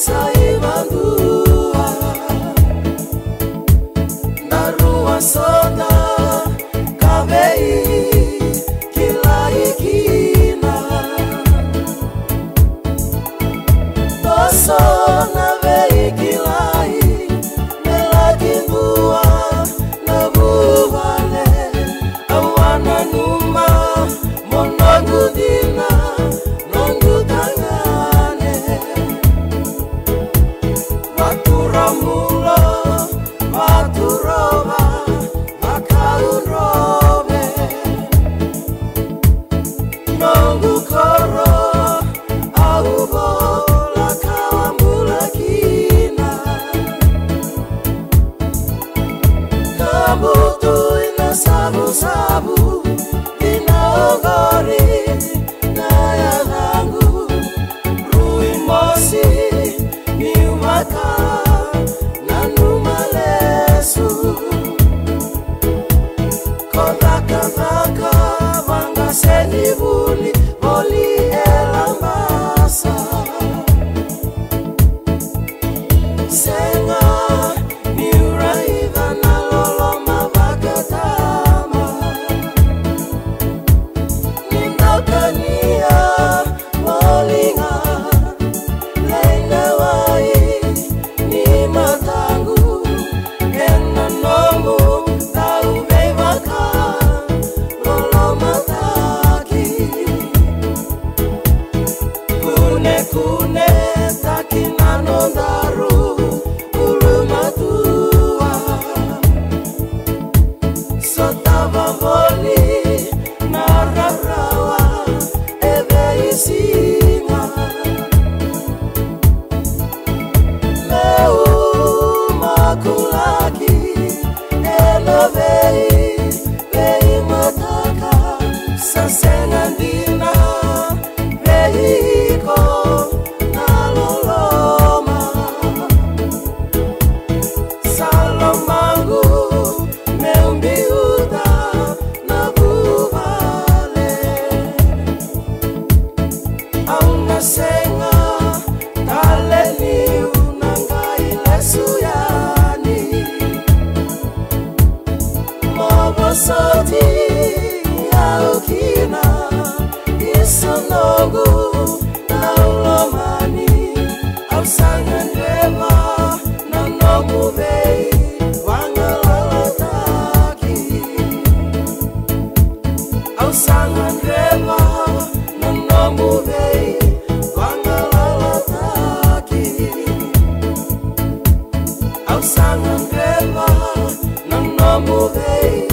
Saiba dua na rua soda kabei kilai kina doso na vei kilai melaki dua na buhale awana numa monogudina Mula, Maturoba, Makaurobe, Nongu Koro, Aubo, Lakawambula Kina, Kabutu ina sabu-sabu, ina ogori, naya hangu, Rui Mosi, Miumaka. Kodaka vanga seni buli boli elambasa senga miuraiva na loloma vakatama nindakania molinga leina wai ni matangu ena nomu Kune takina nondaru ulumatua sotava voli nararawa eveisima meu makulaki elovei vei mataka sasengandina vei senga taleni unangai lesuyani mobosoti yaukina isonogu naulomani ausangandeva nanomuvei wangalataki ausangandeva nanomuvei Ausangandeva, no muvei.